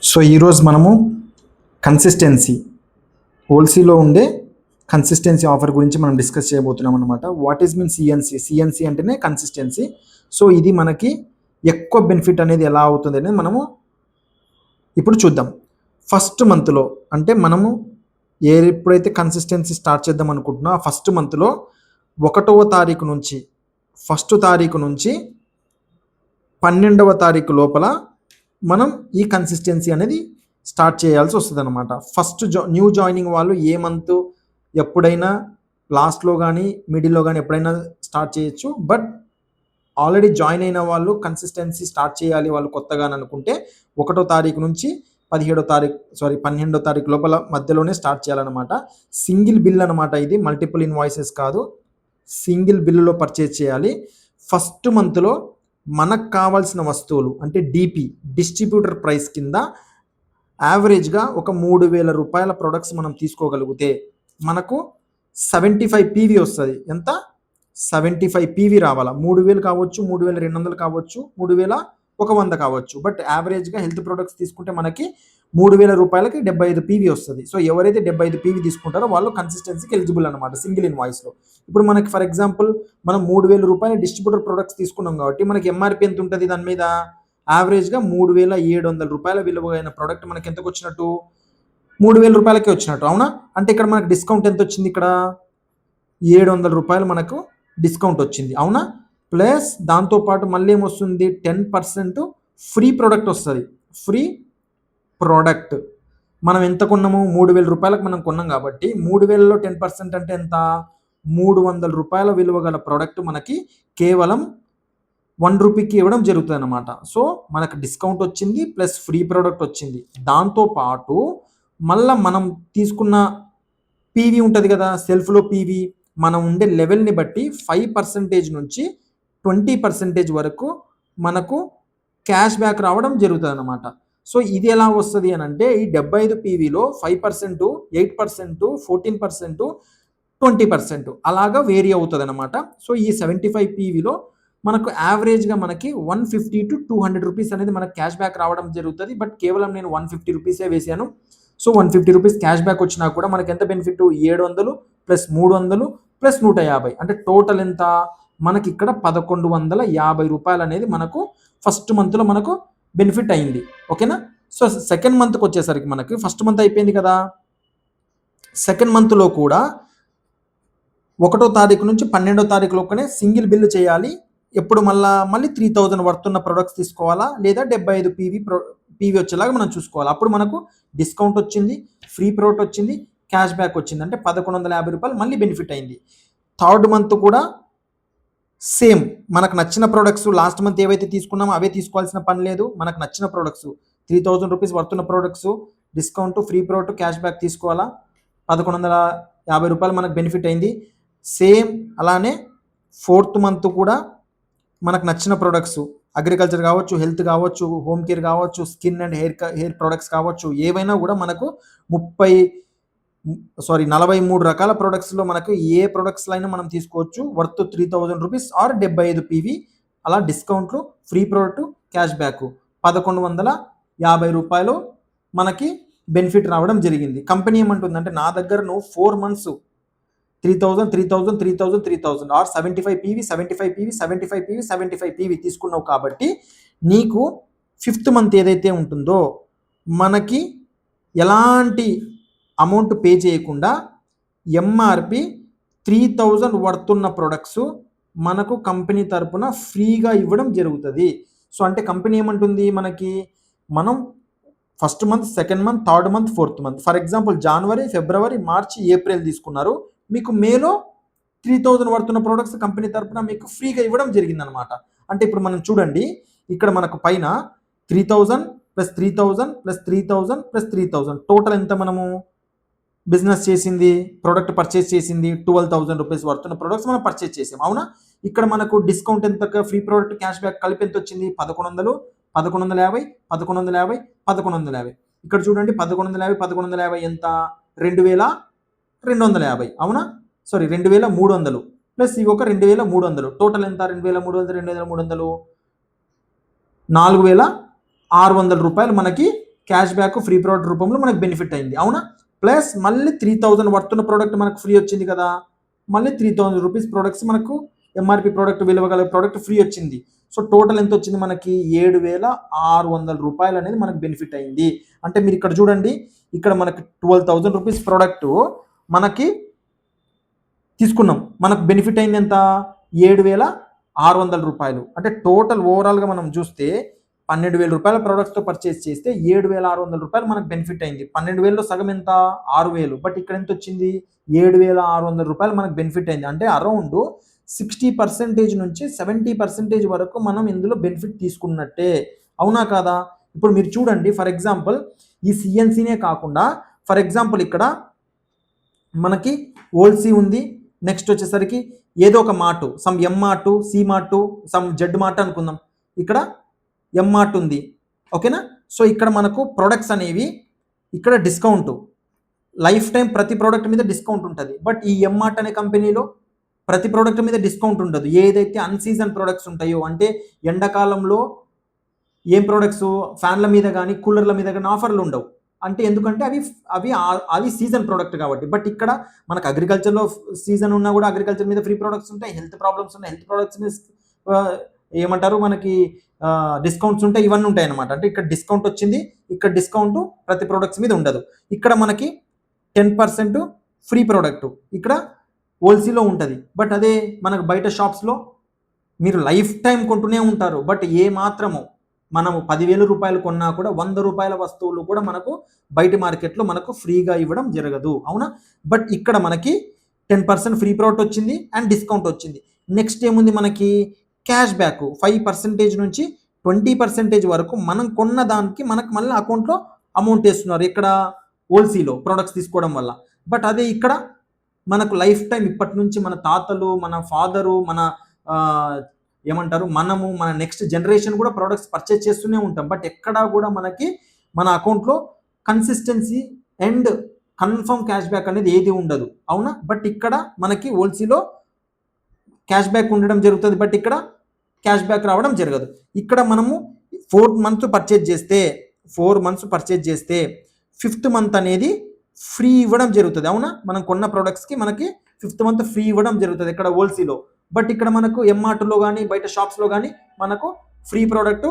So ఈరోజు మనము consistency హోల్సీలో ఉండే కన్సిస్టెన్సీ ఆఫర్ గురించి మనం డిస్కస్ చేయబోతున్నాం అనమాట. వాట్ ఈస్ మీన్ సిఎన్సి అంటేనే కన్సిస్టెన్సీ. సో ఇది మనకి ఎక్కువ బెనిఫిట్ అనేది ఎలా అవుతుంది అనేది మనము ఇప్పుడు చూద్దాం. ఫస్ట్ మంత్లో అంటే మనము ఎప్పుడైతే కన్సిస్టెన్సీ స్టార్ట్ చేద్దాం అనుకుంటున్నా ఫస్ట్ మంత్లో 1వ తారీఖు నుంచి 1వ తారీఖు నుంచి 12వ తారీఖు లోపల మనం ఈ కన్సిస్టెన్సీ అనేది స్టార్ట్ చేయాల్సి వస్తుంది అనమాట. ఫస్ట్ న్యూ జాయినింగ్ వాళ్ళు ఏ మంత్ ఎప్పుడైనా లాస్ట్లో కానీ మిడిల్లో కానీ ఎప్పుడైనా స్టార్ట్ చేయొచ్చు. బట్ ఆల్రెడీ జాయిన్ అయిన వాళ్ళు కన్సిస్టెన్సీ స్టార్ట్ చేయాలి వాళ్ళు కొత్తగా అనుకుంటే 1వ తారీఖు నుంచి 12వ తారీఖు లోపల మధ్యలోనే స్టార్ట్ చేయాలన్నమాట. సింగిల్ బిల్ అనమాట, ఇది మల్టిపుల్ ఇన్వాయిసెస్ కాదు, సింగిల్ బిల్లులో పర్చేజ్ చేయాలి. ఫస్ట్ మంత్లో మనకు కావాల్సిన వస్తువులు అంటే డిపి డిస్ట్రిబ్యూటర్ ప్రైస్ కింద యావరేజ్గా ఒక 3,000 రూపాయల ప్రొడక్ట్స్ మనం తీసుకోగలిగితే మనకు 75 పీవీ వస్తుంది. ఎంత? 75 పీవీ రావాలా. 3,000 కావచ్చు, 3,200 కావచ్చు, 3,100 కావచ్చు. బట్ యావరేజ్గా హెల్త్ ప్రొడక్ట్స్ తీసుకుంటే మనకి 3,000 రూపాయలకి 75 పీవీ వస్తుంది. సో ఎవరైతే 75 పీవీ తీసుకుంటారో వాళ్ళు కన్సిస్టెన్సీకి ఎలిజిబుల్ అనమాట సింగిల్ ఇన్వాయిస్లో. ఇప్పుడు మనకి ఫర్ ఎగ్జాంపుల్ మనం 3,000 రూపాయల డిస్ట్రిబ్యూటర్ ప్రొడక్ట్స్ తీసుకున్నాం కాబట్టి మనకి ఎంఆర్పి ఎంత ఉంటుంది దాని మీద? యావరేజ్గా 3,700 రూపాయల విలువైన ప్రోడక్ట్ మనకి ఎంతకు వచ్చినట్టు? 3,000 రూపాయలకే వచ్చినట్టు, అవునా? అంటే ఇక్కడ మనకు డిస్కౌంట్ ఎంత వచ్చింది? ఇక్కడ 700 రూపాయలు మనకు డిస్కౌంట్ వచ్చింది, అవునా? ప్లస్ దాంతోపాటు మళ్ళీ ఏమొస్తుంది? 10% ఫ్రీ ప్రోడక్ట్ వస్తుంది. ఫ్రీ ప్రోడక్ట్ మనం ఎంత కొన్నాము? 3,000 రూపాయలకు మనం కొన్నాం కాబట్టి 3,000లో 10% అంటే ఎంత? 300 రూపాయల విలువ గల ప్రోడక్ట్ మనకి కేవలం 1 రూపీకి ఇవ్వడం జరుగుతుంది అనమాట. సో మనకు డిస్కౌంట్ వచ్చింది ప్లస్ ఫ్రీ ప్రోడక్ట్ వచ్చింది. దాంతోపాటు మళ్ళీ మనం తీసుకున్న పీవీ ఉంటుంది కదా, సెల్ఫ్లో పీవీ మనం ఉండే లెవెల్ని బట్టి 5% నుంచి 20% వరకు మనకు క్యాష్ బ్యాక్ రావడం జరుగుతుంది అనమాట. సో ఇది ఎలా వస్తుంది అని అంటే ఈ 75 పీవీలో 5%, 8%, 14%, 20% అలాగా వేరీ అవుతుంది అనమాట. సో ఈ 75 పీవీలో మనకు యావరేజ్గా మనకి 150 to 200 రూపీస్ అనేది మనకు క్యాష్ బ్యాక్ రావడం జరుగుతుంది. బట్ కేవలం నేను 150 రూపీసే వేసాను. సో 150 రూపీస్ క్యాష్ బ్యాక్ వచ్చినా కూడా మనకి ఎంత బెనిఫిట్? 700 ప్లస్ 300 ప్లస్ 150 అంటే టోటల్ ఎంత? మనకి ఇక్కడ 1,150 రూపాయలు అనేది మనకు ఫస్ట్ మంత్లో మనకు బెనిఫిట్ అయింది, ఓకేనా? సో సెకండ్ మంత్కి వచ్చేసరికి మనకి ఫస్ట్ మంత్ అయిపోయింది కదా, సెకండ్ మంత్లో కూడా 1వ తారీఖు నుంచి 12వ తారీఖు లోపలనే సింగిల్ బిల్లు చేయాలి. ఎప్పుడు మళ్ళీ 3,000 వర్తున్న ప్రొడక్ట్స్ తీసుకోవాలా లేదా 75 పీవీ వచ్చేలాగా మనం చూసుకోవాలి. అప్పుడు మనకు డిస్కౌంట్ వచ్చింది, ఫ్రీ ప్రోడక్ట్ వచ్చింది, క్యాష్ బ్యాక్ వచ్చింది, అంటే 1,150 రూపాయలు మళ్ళీ బెనిఫిట్ అయింది. థర్డ్ మంత్ కూడా సేమ్, మనకు నచ్చిన ప్రొడక్ట్స్ లాస్ట్ మంత్ ఏవైతే తీసుకున్నామో అవే తీసుకోవాల్సిన పని లేదు. మనకు నచ్చిన ప్రొడక్ట్స్ 3,000 రూపీస్ వర్తున్న products discount, free product, cash back తీసుకోవాలా. 1,150 రూపాయలు మనకు బెనిఫిట్ అయింది. సేమ్ అలానే ఫోర్త్ మంత్ కూడా మనకు నచ్చిన ప్రొడక్ట్స్ అగ్రికల్చర్ కావచ్చు, హెల్త్ కావచ్చు, హోమ్ కేర్ కావచ్చు, స్కిన్ అండ్ హెయిర్ ప్రొడక్ట్స్ కావచ్చు, ఏవైనా కూడా మనకు 43 రకాల ప్రొడక్ట్స్లో మనకు ఏ ప్రొడక్ట్స్లో అయినా మనం తీసుకోవచ్చు. వర్త్ 3,000 రూపీస్ ఆర్ 75 పీవీ అలా డిస్కౌంట్లు, ఫ్రీ ప్రోడక్ట్, క్యాష్ బ్యాక్ 1,150 రూపాయలు మనకి బెనిఫిట్ రావడం జరిగింది. కంపెనీ ఏమంటుందంటే నా దగ్గర నువ్వు 4 months 3,000 or 75 PV 75 PV 75 PV 75 PV తీసుకున్నావు కాబట్టి నీకు 5th మంత్ ఏదైతే ఉంటుందో మనకి ఎలాంటి అమౌంట్ పే చేయకుండా ఎంఆర్పి 3,000 వర్తున్న ప్రొడక్ట్స్ మనకు కంపెనీ తరపున ఫ్రీగా ఇవ్వడం జరుగుతుంది. సో అంటే కంపెనీ ఏమంటుంది మనకి, మనం first month, second month, third month, fourth month, for example January, February, March, April తీసుకున్నారు, మీకు మేలో 3,000 వర్తున్న ప్రొడక్ట్స్ కంపెనీ తరపున మీకు ఫ్రీగా ఇవ్వడం జరిగిందనమాట. అంటే ఇప్పుడు మనం చూడండి, ఇక్కడ మనకు పైన 3,000 ప్లస్ 3,000 ప్లస్ 3,000 ప్లస్ 3,000 టోటల్ ఎంత మనము బిజినెస్ చేసింది, ప్రోడక్ట్ పర్చేస్ చేసింది 12,000 రూపీస్ వర్తున్న ప్రొడక్ట్స్ మనం పర్చేస్ చేసాం, అవునా? ఇక్కడ మనకు డిస్కౌంట్ ఎంత, ఫ్రీ ప్రోడక్ట్, క్యాష్ బ్యాక్ కలిపి ఎంత వచ్చింది? 1,100, 1,150, 1,150, 1,150. ఇక్కడ చూడండి 1,150 ఎంత? 2,250, అవునా? 2,300 ప్లస్ ఇవి ఒక 2,300 టోటల్ ఎంత? 2,300 4,600 రూపాయలు మనకి క్యాష్ బ్యాక్ ఫ్రీ ప్రోడక్ట్ రూపంలో మనకు బెనిఫిట్ అయింది, అవునా. ప్లస్ మళ్ళీ 3000 వర్తున్న ప్రోడక్ట్ మనకు ఫ్రీ వచ్చింది కదా, మళ్ళీ 3000 రూపీస్ ప్రోడక్ట్స్ మనకు ఎంఆర్పి ప్రోడక్ట్ విలువ గల ప్రోడక్ట్ ఫ్రీ వచ్చింది. సో టోటల్ ఎంత వచ్చింది మనకి 7600 రూపాయలు అనేది మనకు బెనిఫిట్ అయింది. అంటే మీరు ఇక్కడ చూడండి, ఇక్కడ మనకి 12000 రూపీస్ ప్రోడక్ట్ మనకి తీసుకున్నాం, మనకు బెనిఫిట్ అయింది ఎంత 7600 రూపాయలు. అంటే టోటల్ ఓవరాల్గా మనం చూస్తే 12,000 రూపాయల ప్రోడక్ట్స్తో పర్చేస్ చేస్తే 7600 రూపాయలు మనకు బెనిఫిట్ అయింది. 12,000లో సగం ఎంత 6000, బట్ ఇక్కడ ఎంత వచ్చింది 7600 రూపాయలు మనకు బెనిఫిట్ అయింది. అంటే అరౌండ్ 60% నుంచి 70% వరకు మనం ఇందులో బెనిఫిట్ తీసుకున్నట్టే, అవునా కాదా. ఇప్పుడు మీరు చూడండి, ఫర్ ఎగ్జాంపుల్ ఈ సిఎన్సీనే కాకుండా ఫర్ ఎగ్జాంపుల్ ఇక్కడ మనకి ఓల్సీ ఉంది, నెక్స్ట్ వచ్చేసరికి ఏదో ఒక mart, some M mart, C mart, some Z mart అనుకుందాం, ఇక్కడ ఎం మార్ట్ ఉంది, ఓకేనా. సో ఇక్కడ మనకు ప్రొడక్ట్స్ అనేవి ఇక్కడ డిస్కౌంట్ లైఫ్ టైం ప్రతి ప్రోడక్ట్ మీద డిస్కౌంట్ ఉంటుంది. బట్ ఈ ఎం మార్ట్ అనే కంపెనీలో ప్రతి ప్రోడక్ట్ మీద డిస్కౌంట్ ఉండదు. ఏదైతే అన్సీజన్ ప్రోడక్ట్స్ ఉంటాయో, అంటే ఎండాకాలంలో ఏం ప్రోడక్ట్స్ ఫ్యాన్ల మీద కానీ కూలర్ల మీద కానీ ఆఫర్లు ఉండవు, అంటే ఎందుకంటే అవి అవి అవి సీజన్ ప్రోడక్ట్ కాబట్టి. బట్ ఇక్కడ మనకు అగ్రికల్చర్లో సీజన్ ఉన్నా కూడా అగ్రికల్చర్ మీద ఫ్రీ ప్రోడక్ట్స్ ఉంటాయి, హెల్త్ ప్రాబ్లమ్స్ ఉన్నాయి, హెల్త్ ప్రోడక్ట్స్ మీద ఏమంటారు మనకి డిస్కౌంట్స్ ఉంటాయి, ఇవన్నీ ఉంటాయి అనమాట. అంటే ఇక్కడ డిస్కౌంట్ వచ్చింది, ఇక్కడ డిస్కౌంట్ ప్రతి ప్రోడక్ట్స్ మీద ఉండదు. ఇక్కడ మనకి 10% ఫ్రీ ప్రోడక్ట్ ఇక్కడ హోల్సేల్లో ఉంటుంది. బట్ అదే మనకు బయట షాప్స్లో మీరు లైఫ్ టైం కొంటూనే ఉంటారు, బట్ ఏ మాత్రము మనము 10,000 రూపాయలు కొన్నా కూడా 100 రూపాయల వస్తువులు కూడా మనకు బయట మార్కెట్లో మనకు ఫ్రీగా ఇవ్వడం జరగదు, అవునా. బట్ ఇక్కడ మనకి 10% ఫ్రీ ప్రోడక్ట్ వచ్చింది అండ్ డిస్కౌంట్ వచ్చింది. నెక్స్ట్ ఏముంది మనకి క్యాష్ బ్యాక్ 5% నుంచి 20% వరకు మనం కొన్న దానికి మనకు మళ్ళీ అకౌంట్లో అమౌంట్ వేస్తున్నారు, ఇక్కడ హోల్సేల్లో ప్రొడక్ట్స్ తీసుకోవడం వల్ల. బట్ అదే ఇక్కడ మనకు లైఫ్ టైం ఇప్పటి నుంచి మన తాతలు, మన ఫాదరు, మన ఏమంటారు మనము, మన నెక్స్ట్ జనరేషన్ కూడా ప్రోడక్ట్స్ పర్చేస్ చేస్తూనే ఉంటాం. బట్ ఎక్కడా కూడా మనకి మన అకౌంట్లో consistency and confirm cash back అనేది ఏది ఉండదు, అవునా. బట్ ఇక్కడ మనకి హోల్సేల్లో క్యాష్ బ్యాక్ ఉండడం జరుగుతుంది, బట్ ఇక్కడ క్యాష్ బ్యాక్ రావడం జరగదు. ఇక్కడ మనము 4 మంత్స్ పర్చేజ్ చేస్తే 4 మంత్స్ పర్చేజ్ చేస్తే 5th మంత్ అనేది ఫ్రీ ఇవ్వడం జరుగుతుంది, అవునా. మనం కొన్న ప్రోడక్ట్స్కి మనకి 5th మంత్ ఫ్రీ ఇవ్వడం జరుగుతుంది ఇక్కడ హోల్సేల్లో. బట్ ఇక్కడ మనకు ఎంఆర్ట్లో కానీ బయట షాప్స్లో కానీ మనకు ఫ్రీ ప్రోడక్ట్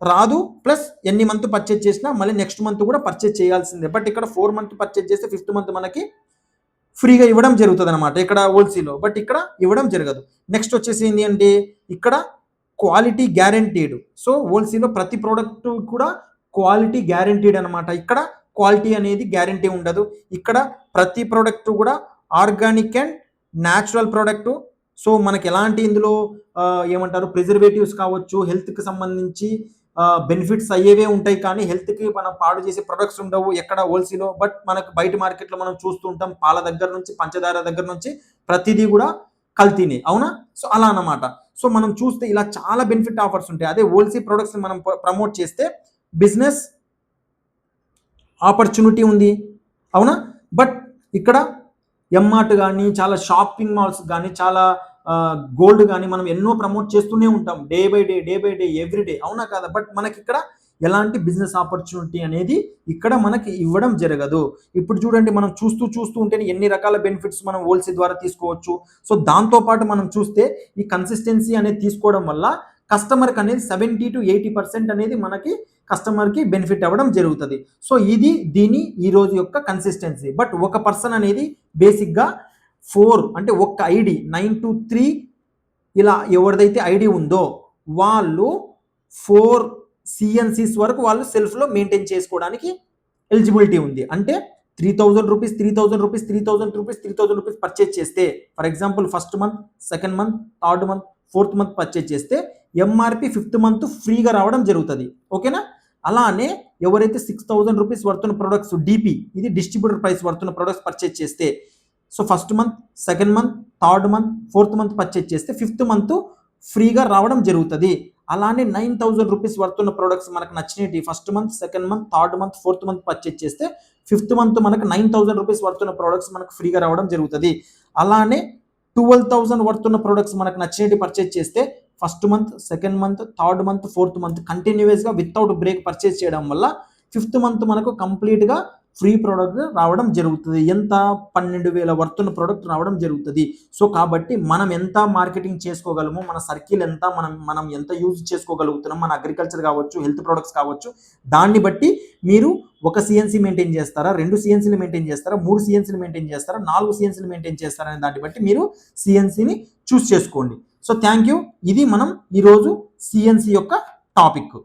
రాదు, ప్లస్ ఎన్ని మంత్ పర్చేజ్ చేసినా మళ్ళీ నెక్స్ట్ మంత్ కూడా పర్చేజ్ చేయాల్సిందే. బట్ ఇక్కడ 4 మంత్ పర్చేజ్ చేస్తే 5th మంత్ మనకి ఫ్రీగా ఇవ్వడం జరుగుతుంది అనమాట ఇక్కడ హోల్సేల్లో, బట్ ఇక్కడ ఇవ్వడం జరగదు. నెక్స్ట్ వచ్చేసి ఏంటి అంటే ఇక్కడ క్వాలిటీ గ్యారంటీడ్. సో హోల్సేల్లో ప్రతి ప్రోడక్ట్ కూడా క్వాలిటీ గ్యారంటీడ్ అనమాట. ఇక్కడ క్వాలిటీ అనేది గ్యారంటీ ఉండదు. ఇక్కడ ప్రతి ప్రోడక్ట్ కూడా organic and natural product. So మనకి ఎలాంటి ఇందులో ఏమంటారు ప్రిజర్వేటివ్స్ కావచ్చు, హెల్త్కి సంబంధించి బెనిఫిట్స్ అయ్యేవే ఉంటాయి, కానీ హెల్త్కి మనం పాడు చేసే ప్రొడక్ట్స్ ఉండవు ఎక్కడ హోల్సేల్లో. బట్ మనకు బయట మార్కెట్లో మనం చూస్తూ ఉంటాం, పాల దగ్గర నుంచి పంచదార దగ్గర నుంచి ప్రతిదీ కూడా కల్తీనే, అవునా. సో అలా అన్నమాట. సో మనం చూస్తే ఇలా చాలా బెనిఫిట్ ఆఫర్స్ ఉంటాయి. అదే హోల్సేల్ ప్రొడక్ట్స్ మనం ప్రమోట్ చేస్తే బిజినెస్ ఆపర్చునిటీ ఉంది, అవునా. బట్ ఇక్కడ ఎంఆర్ట్ కానీ చాలా షాపింగ్ మాల్స్ కానీ చాలా గోల్డ్ కానీ మనం ఎన్నో ప్రమోట్ చేస్తూనే ఉంటాం day by day every day, అవునా కదా. బట్ మనకి ఇక్కడ ఎలాంటి బిజినెస్ ఆపర్చునిటీ అనేది ఇక్కడ మనకి ఇవ్వడం జరగదు. ఇప్పుడు చూడండి, మనం చూస్తూ ఉంటేనే ఎన్ని రకాల బెనిఫిట్స్ మనం హోల్సేల్ ద్వారా తీసుకోవచ్చు. సో దాంతోపాటు మనం చూస్తే ఈ కన్సిస్టెన్సీ అనేది తీసుకోవడం వల్ల కస్టమర్కి అనేది 70 to 80% అనేది మనకి కస్టమర్కి బెనిఫిట్ అవ్వడం జరుగుతుంది. సో ఇది ఈ రోజు యొక్క కన్సిస్టెన్సీ. బట్ ఒక పర్సన్ అనేది బేసిక్గా 4 అంటే ఒక్క ఐడి 9 to 3 ఇలా ఎవరిదైతే ఐడి ఉందో వాళ్ళు 4 సిఎన్సీస్ వరకు వాళ్ళు సెల్ఫ్లో మెయింటైన్ చేసుకోవడానికి ఎలిజిబిలిటీ ఉంది. అంటే 3,000 rupees 3,000 rupees 3,000 rupees 3,000 rupees purchase చేస్తే, for example 1st month 2nd month 3rd month 4th month purchase చేస్తే ఎంఆర్పి 5th మంత్ ఫ్రీగా రావడం జరుగుతుంది, ఓకేనా. అలానే ఎవరైతే 6,000 రూపీస్ వర్తున్న ప్రొడక్ట్స్ డిపి, ఇది డిస్ట్రిబ్యూటర్ ప్రైస్ వర్తున్న ప్రొడక్ట్స్ పర్చేజ్ చేస్తే, so 1st month 2nd month 3rd month 4th month purchase చేస్తే 5th మంత్ ఫ్రీగా రావడం జరుగుతుంది. అలానే 9,000 రూపీస్ వర్తున్న ప్రొడక్ట్స్ మనకు నచ్చినవి 1st month 2nd month 3rd month 4th month purchase చేస్తే 5th మంత్ మనకు 9,000 రూపీస్ వర్తున్న ప్రొడక్ట్స్ మనకు ఫ్రీగా రావడం జరుగుతుంది. అలానే 12,000 వర్తున్న ప్రొడక్ట్స్ మనకు నచ్చినవి పర్చేజ్ చేస్తే 1st month 2nd month 3rd month 4th month కంటిన్యూస్గా వితౌట్ బ్రేక్ పర్చేజ్ చేయడం వల్ల 5th మంత్ మనకు కంప్లీట్గా ఫ్రీ ప్రోడక్ట్ రావడం జరుగుతుంది. ఎంత 12,000 వర్తున్న ప్రోడక్ట్ రావడం జరుగుతుంది. సో కాబట్టి మనం ఎంత మార్కెటింగ్ చేసుకోగలము, మన సర్కిల్ ఎంత, మనం ఎంత యూజ్ చేసుకోగలుగుతున్నాం, మన అగ్రికల్చర్ కావచ్చు, హెల్త్ ప్రొడక్ట్స్ కావచ్చు, దాన్ని బట్టి మీరు ఒక సిఎన్సి మెయింటైన్ చేస్తారా, 2 సిఎన్సీలు మెయింటైన్ చేస్తారా, 3 సిఎన్సీలు మెయింటైన్ చేస్తారా, 4 సిఎన్సీలు మెయింటైన్ చేస్తారా అనే దాన్ని బట్టి మీరు సిఎన్సిని చూస్ చేసుకోండి. So thank you. ఇది మనం ఈరోజు సిఎన్సి యొక్క టాపిక్.